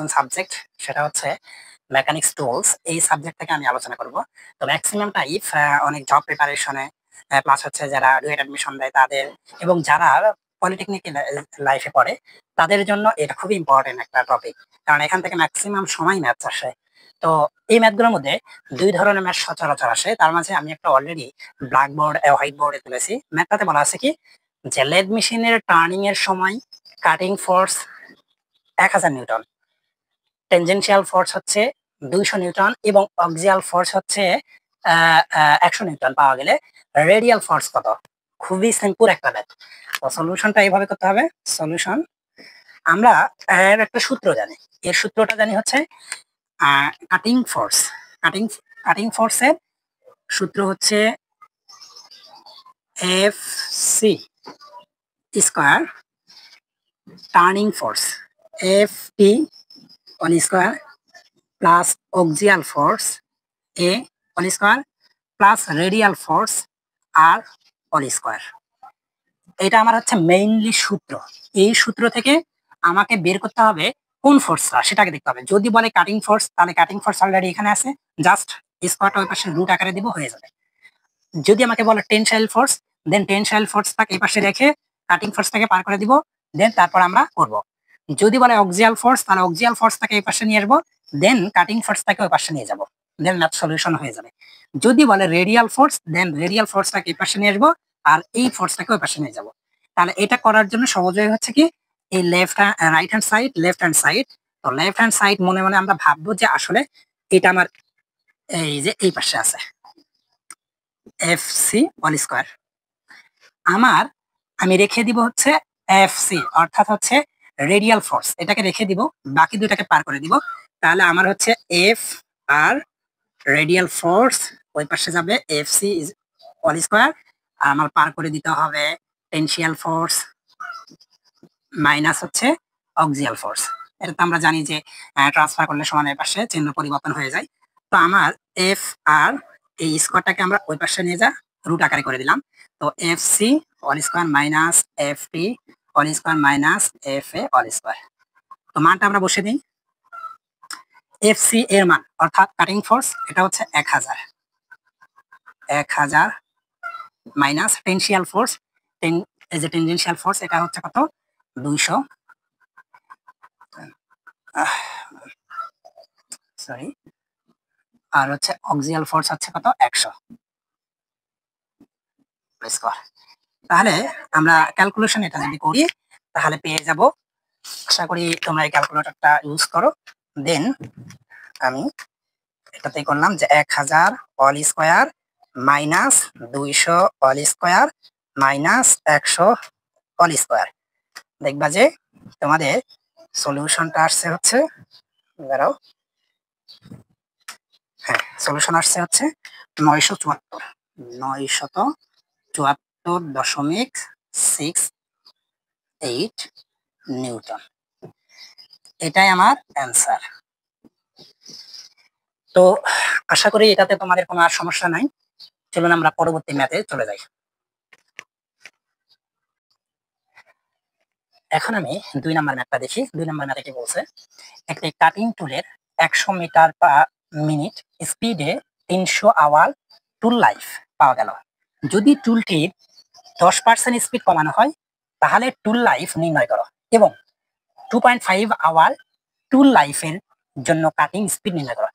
নতুন সাবজেক্ট, সেটা হচ্ছে মেকানিক্স টুলস। এই সাবজেক্ট থেকে আমি আলোচনা করব। তো ম্যাক্সিমাম টাইপ অনেক জব প্রিপারেশনে প্লাস হচ্ছে যারা ডুয়েট অ্যাডমিশন দেয় তাদের, এবং যারা পলিটেকনিক লাইফে পড়ে তাদের জন্য এটা খুবই ইম্পর্টেন্ট একটা টপিক, কারণ এখান থেকে ম্যাক্সিমাম সময় ম্যাথস আসে। তো এই ম্যাথগুলোর মধ্যে দুই ধরনের ম্যাথ সচরাচর আসে, তার মাঝে আমি একটা অলরেডি ব্ল্যাকবোর্ড হোয়াইট বোর্ডে তুলেছি। ম্যাথটাতে বলা আছে কি যে লেদ মেশিনের টার্নিং এর সময় cutting force 1000 Newton, tangential force হচ্ছে 200 নিউটন এবং অক্সিয়াল ফোর্স হচ্ছে 100 নিউটন পাওয়া গেলে রেডিয়াল ফোর্স কত। খুবই সিম্পল একটা ম্যাথ। তো সলিউশনটা এইভাবে করতে হবে। সলিউশন আমরা এর একটা সূত্র জানি, এর সূত্রটা জানি হচ্ছে কাটিং ফোর্স। কাটিং ফোর্সের সূত্র হচ্ছে F C square turning force F T on square plus axial force A all square plus radial force R all square. এটা আমার হচ্ছে মেইনলি সূত্র। এই সূত্র থেকে আমাকে বের করতে হবে কোন ফোর্সটা, সেটাকে দেখতে হবে। যদি বলে কাটিং ফোর্স, তাহলে কাটিং ফোর্স অলরেডি এখানে আছে, জাস্ট স্কোয়ারটা ওই পাশে রুট আকারে দিব, হয়ে যাবে। যদি আমাকে বলে টেনসাইল ফোর্স, দেন টেনসাইল ফোর্সটাকে এই পাশে রেখে কাটিং ফোর্সটাকে পার করে দিব, দেন তারপর আমরা করব। যদি বলে অক্সিয়াল ফোর্স, তাহলে অক্সিয়াল ফোর্সটাকে এই পাশে নিয়ে আসবো, দেন কাটিং ফোর্সটাকে ওই পাশে নিয়ে যাব, দেন ম্যাথ সলিউশন হয়ে যাবে। যদি বলে রেডিয়াল ফোর্স, দেন রেডিয়াল ফোর্সটাকে এই পাশে নিয়ে আসবো আর এই ফোর্সটাকে ওই পাশে নিয়ে যাব। তাহলে এটা করার জন্য সহজ হয়ে হচ্ছে কি এই right hand side left hand side. তো লেফট হ্যান্ড সাইড মনে মনে আমরা ভাববো যে আসলে এটা আমার এই যে এই পাশে আছে এফ সি অল স্কোয়ার। আমি রেখে দিব হচ্ছে এফ সি, অর্থাৎ হচ্ছে রেডিয়াল ফোর্স, এটাকে রেখে দিব, বাকি দুইটাকে পার করে দিব। তাহলে আমার হচ্ছে এফ আর রেডিয়াল ফোর্স ওই পাশে যাবে এফ সি অল স্কোয়ার, আর আমার পার করে দিতে হবে টেনশিয়াল ফোর্স মাইনাস হচ্ছে অক্সিয়াল ফোর্স। এটা তো আমরা জানি যে ট্রান্সফার করলে সমানের পাশে চিহ্ন পরিবর্তন হয়ে যায়। তো আমার এফ আর এই স্কোয়ারটাকে আমরা ওই পাশে নিয়ে যা রুট আকারে করে দিলাম। তো F C all square minus F T all square minus F A all square. তো মানটা আমরা বসে দিই। এফ সি এর মান অর্থাৎ কাটিং ফোর্স এটা হচ্ছে 1000 মাইনাস টেনশিয়াল ফোর্স, এই যে টেনজেনশিয়াল ফোর্স এটা হচ্ছে কত 200, সরি, আর হচ্ছে অক্সিয়াল ফোর্স হচ্ছে কত 100 স্কয়ার। তাহলে আমরা ক্যালকুলেশন এটা যদি করি তাহলে পেয়ে যাব, আশা করি তোমরা এই ক্যালকুলেটরটা ইউজ করো। দেন আমি এটাতে করলাম যে 1000 all square minus 200 all square minus 100 all square. দেখবা যে তোমাদের সলিউশনটা আসছে হচ্ছে, দাঁড়াও, হ্যাঁ সলিউশন আসছে হচ্ছে 974.68 নিউটন। এটাই আমার অ্যান্সার। তো আশা করি এটাতে তোমাদের কোনো আর সমস্যা নাই। চলুন আমরা পরবর্তী ম্যাথে চলে যাই। এখন আমি 2 নম্বর ম্যাথটা দেখি। 2 নম্বর ম্যাথে কি বলছে, একটি কাটিং টুলের 100 মিটার পার মিনিট স্পিডে 300 আওয়ার টুল লাইফ পাওয়া গেল। যদি টুলটির 10% স্পিড কমানো হয় তাহলে টুল লাইফ নির্ণয় করো এবং 2.5 আওয়ার টুল লাইফের জন্য কাটিং স্পিড নির্ণয় করো।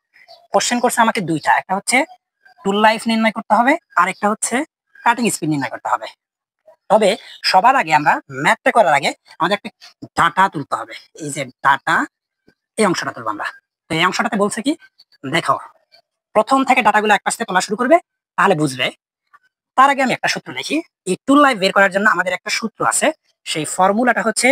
কোশ্চেন করছে আমাকে দুইটা, একটা হচ্ছে টুল লাইফ নির্ণয় করতে হবে আর একটা হচ্ছে কাটিং স্পিড নির্ণয় করতে হবে। তবে সবার আগে আমরা ম্যাথটা করার আগে আমাদের একটা ডাটা তুলতে হবে। এই যে ডাটা, এই অংশটা তুলবো আমরা। তো এই অংশটাতে বলছে কি দেখো, প্রথম থেকে ডাটাগুলো এক পাশ থেকে তোলা শুরু করবে তাহলে বুঝবে। তার আগে আমি একটা সূত্র লিখি। এই টুল লাইফ বের করার জন্য আমাদের একটা সূত্র আছে, সেই ফর্মুলাটা হচ্ছে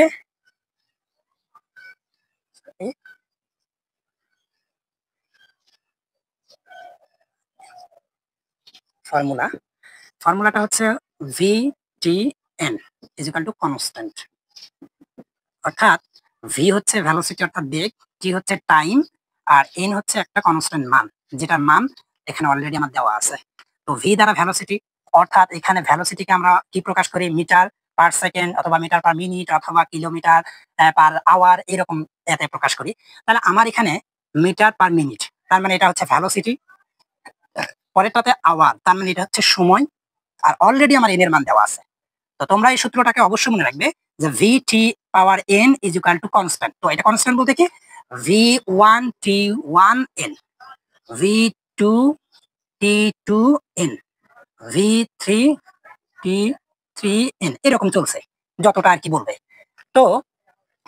ফর্মুলাটা হচ্ছে VTN is equal to constant, অর্থাৎ ভি হচ্ছে ভেলোসিটি অর্থাৎ বেগ, টি হচ্ছে টাইম, আর এন হচ্ছে একটা কনস্ট্যান্ট মান, যেটার মান এখানে অলরেডি আমার দেওয়া আছে। তো ভি দ্বারা ভেলোসিটি, অর্থাৎ এখানে ভেলোসিটিকে আমরা কি প্রকাশ করি, মিটার পার সেকেন্ড অথবা মিটার পার মিনিট অথবা কিলোমিটার পার আওয়ার এরকম এতে প্রকাশ করি, তাহলে আমার এখানে মিটার পার মিনিট, তার মানে এটা হচ্ছে ভ্যালোসিটি, পরেরটাতে আওয়ার, তার মানে এটা হচ্ছে সময়, আর অলরেডি আমার এন এর মান দেওয়া আছে। তো তোমরা এই সূত্রটাকে অবশ্যই মনে রাখবে যে V T power N is equal to constant. তো এটা কনস্ট্যান্ট বলতে কি V one T one N, V two T two N, V three T three N, এরকম চলছে যতটা আর কি বলবে। তো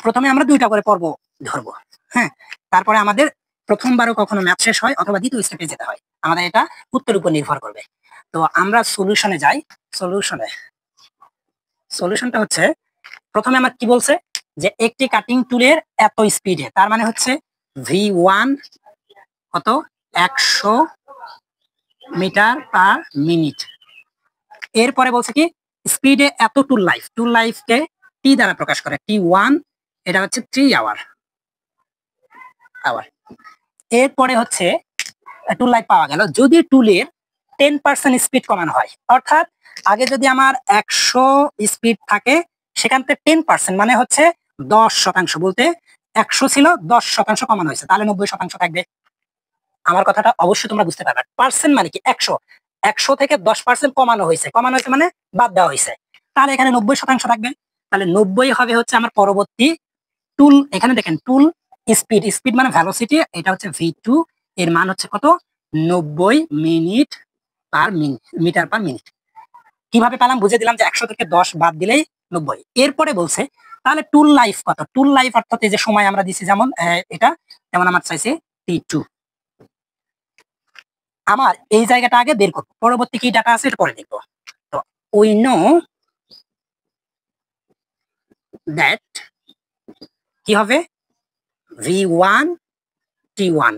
প্রথমে আমরা দুইটা করে পর্ব ধরবো, হ্যাঁ, তারপরে আমাদের প্রথমবারও কখনো ম্যাথ শেষ হয় অথবা দ্বিতীয় স্টেপে যেতে হয়, আমাদের এটা উত্তরের উপর নির্ভর করবে। তো আমরা সলিউশনে যাই। সলিউশনটা হচ্ছে, প্রথমে আমার কি বলছে যে একটি কাটিং টুলের এত স্পিডে, তার মানে হচ্ছে ভি ওয়ান কত 100 মিটার পার মিনিট। এরপরে বলছে কি স্পিডে এত টুল লাইফকে টি দ্বারা প্রকাশ করে, টি ওয়ান, এটা হচ্ছে 3 আওয়ার। এরপরে হচ্ছে টুল লাইফ পাওয়া গেল যদি টুলের 10% স্পিড কমানো হয়, অর্থাৎ আগে যদি আমার 100 স্পিড থাকে সেখান থেকে 10% মানে হচ্ছে 10% বলতে 100 ছিল 10% কমানো হয়েছে, তাহলে 90% থাকবে। আমার কথাটা অবশ্যই তোমরা বুঝতে পারবে। পার্সেন্ট মানে কি 100 থেকে 10% কমানো হয়েছে মানে বাদ দেওয়া হয়েছে, তাহলে এখানে 90% থাকবে। তাহলে 90 হবে হচ্ছে আমার পরবর্তী টুল। এখানে দেখেন টুল স্পিড মানে ভ্যালোসিটি, এটা হচ্ছে ভি2, এর মান হচ্ছে কত 90 মিটার পার মিনিট। কিভাবে পেলাম বুঝে দিলাম যে 100 থেকে 10 বাদ দিলেই 90। এরপরে বলছে তাহলে টুল লাইফ কত, টুল লাইফ অর্থাৎ এই যে সময় আমরা দিছি যেমন এটা, যেমন আমার চাইছে T2। আমার এই জায়গাটা আগে বের করবো, পরবর্তী কি ডাটা আছে এটা পরে দেখবো। তো উই নো দ্যাট কি হবে V1 T1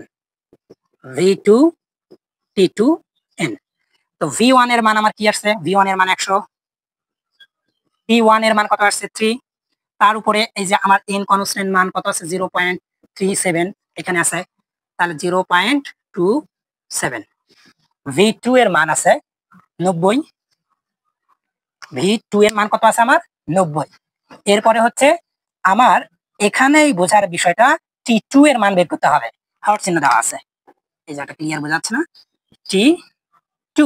V2 T2 N। তো V1 এর মান আমার কি আসছে, V1 এর মান 100, T1 এর মান কত আসছে 3, তার উপরে এই যে আমার N কনস্ট্যান্ট মান কত আছে 0.37 এখানে আছে, তাহলে 0.27। V2 এর মান আছে 90, V2 এর মান কত আছে আমার 90। এরপরে হচ্ছে আমার এখানেই বোঝার বিষয়টা T2 এর মান বের করতে হবে, হাওয়ার চিহ্ন দেওয়া আছে, এই জায়গাটা ক্লিয়ার বোঝাচ্ছে না, T2,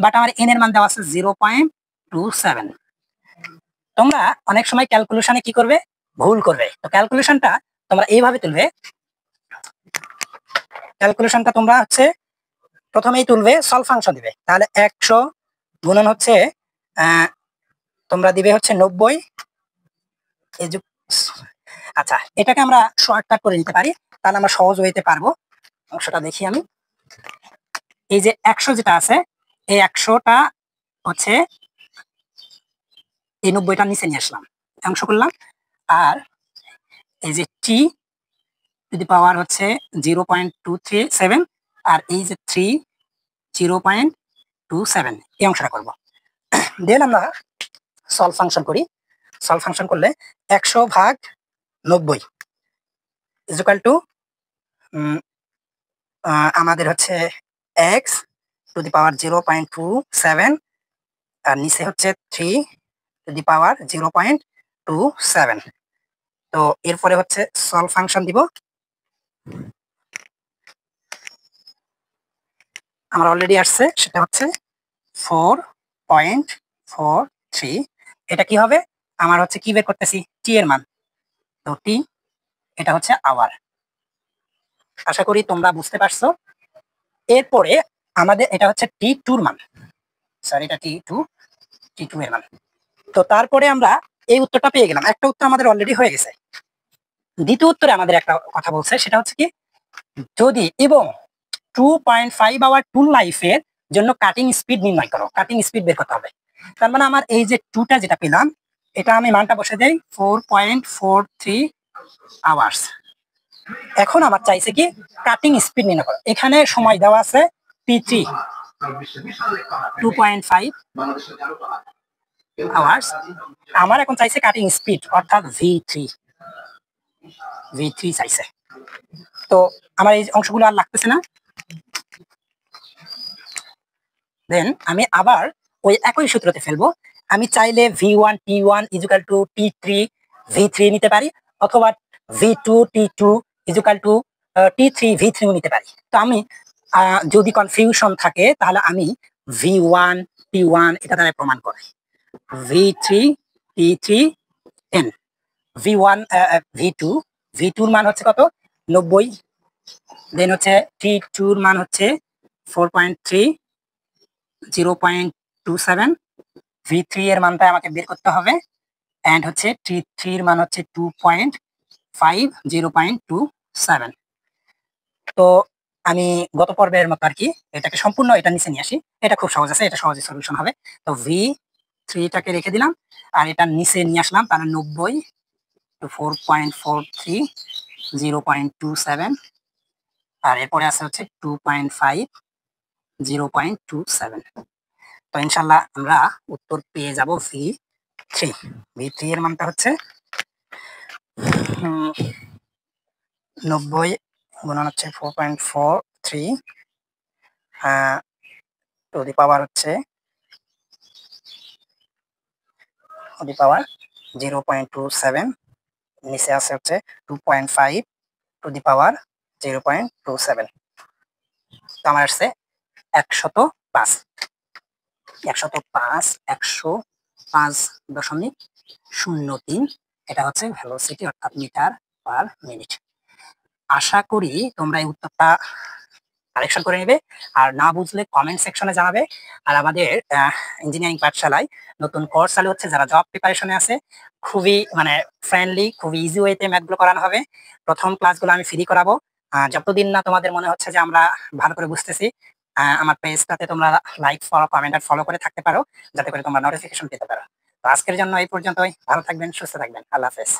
বাট আমার N এর মান দেওয়া আছে 0.27। তোমরা অনেক সময় ক্যালকুলেশনে কি করবে, ভুল করবে। তো ক্যালকুলেশনটা তোমরা এইভাবে তুলবে, ক্যালকুলেশনটা তোমরা হচ্ছে প্রথমেই তুলবে সলভ ফাংশন দিবে, তাহলে 100 গুণন হচ্ছে তোমরা দিবে হচ্ছে 90, এই যে আচ্ছা এটাকে আমরা শর্টকাট করে নিতে পারি, তাহলে আমরা সহজ হইতে পারবো। অংশটা দেখি আমি, এই যে 100 যেটা আছে এই 100টা হচ্ছে এই 90টা নিচে নিয়ে আসলাম, অংশ করলাম, আর এই যে টি টু দি পাওয়ার হচ্ছে 0.237 আর এই যে 3 0.27 এই অংশটা করবো। দেন আমরা সলভ ফাংশন করি, সলভ ফাংশন করলে 100 ভাগ 90 ইজ ইকুয়াল টু আমাদের হচ্ছে x টু দি পাওয়ার 0.27 আর নিচে হচ্ছে 3 টু দি পাওয়ার 0.27। তো এরপরে হচ্ছে সলভ ফাংশন দিব, আমার অলরেডি আসছে, সেটা হচ্ছে 4.43। এটা কি হবে আমার হচ্ছে কি বের করতেছি টি এর মান, তো টি এটা হচ্ছে আওয়ার। আশা করি তোমরা বুঝতে পারছো। এরপরে আমাদের এটা হচ্ছে T2 এর মান, সরি এটা T2 এর মান। তো তারপরে আমরা এই উত্তরটা পেয়ে গেলাম, একটা উত্তর আমাদের অলরেডি হয়ে গেছে। দ্বিতীয় উত্তরে আমাদের একটা কথা বলছে, সেটা হচ্ছে কি যদি এবং 2.5 আওয়ার টুল লাইফের জন্য কাটিং স্পিড নির্ণয় করো, কাটিং স্পিড বের করতে হবে। তার মানে আমার এই যে 2টা যেটা পেলাম এটা আমি মানটা বসে দেই 4.43 আওয়ার্স। এখন আমার চাইছে কি কাটিং স্পিড নির্ণয় করো, এখানে সময় দেওয়া আছে T3 2.5 আওয়ার্স, আমার এখন চাইছে কাটিং স্পিড অর্থাৎ V3 চাইছে। তো আমার এই অংশগুলো আর লাগতেছে না, দেন আমি আবার ওই একই সূত্রতে ফেলবো। আমি চাইলে V1 T1 equal to T3 V3 নিতে পারি, অথবা V2 T2 equal to T3 V3 নিতে পারি। তো আমি যদি কনফিউশন থাকে তাহলে আমি V1 T1 এটা দ্বারা প্রমাণ করি। V3 T3 N V1 V2 V2 এর মান হচ্ছে কত 90, দেন হচ্ছে T2 এর মান হচ্ছে 4.3 0.27, V3 এর মানটা আমাকে বের করতে হবে, এন্ড হচ্ছে T3 এর মান হচ্ছে 2.5 0.27। তো আমি গত পর্বের মতো আর কি এটাকে সম্পূর্ণ এটা নিচে নিয়ে আসি, এটা খুব সহজ আছে, এটা সহজে সলিউশন হবে। তো V3টাকে রেখে দিলাম আর এটা নিচে নিয়ে আসলাম, তাহলে 90 to 4.43 0.27, আর এরপরে আছে হচ্ছে 2.5 0.27। তো ইনশাল্লাহ আমরা উত্তর পেয়ে যাব V3। V3 এর মানটা হচ্ছে 90 গুণন হচ্ছে 4.43 টু দি পাওয়ার হচ্ছে 0.27, নিচে আছে হচ্ছে 2.5 টু দি পাওয়ার 0.27। তো আমার আসছে 105 105.03। এটা হচ্ছে ভেলোসিটি অর্থাৎ মিটার পার মিনিট। আশা করি তোমরা এই উত্তরটা কারেকশন করে নেবে, আর না বুঝলে কমেন্ট সেকশনে জানাবে। আর আমাদের ইঞ্জিনিয়ারিং পাঠশালায় নতুন কোর্স চালু হচ্ছে, যারা জব প্রিপারেশনে আছে, খুবই মানে ফ্রেন্ডলি, খুবই ইজি ওয়েতে ম্যাথগুলো করানো হবে। প্রথম ক্লাসগুলো আমি ফ্রি করাবো, যতদিন না তোমাদের মনে হচ্ছে যে আমরা ভালো করে বুঝতেছি। আমার পেজটাতে তোমরা লাইক, ফলো, কমেন্ট আর ফলো করে থাকতে পারো, যাতে করে তোমরা নোটিফিকেশন পেতে পারো। তো আজকের জন্য এই পর্যন্তই। ভালো থাকবেন, সুস্থ থাকবেন, আল্লাহ হাফেজ।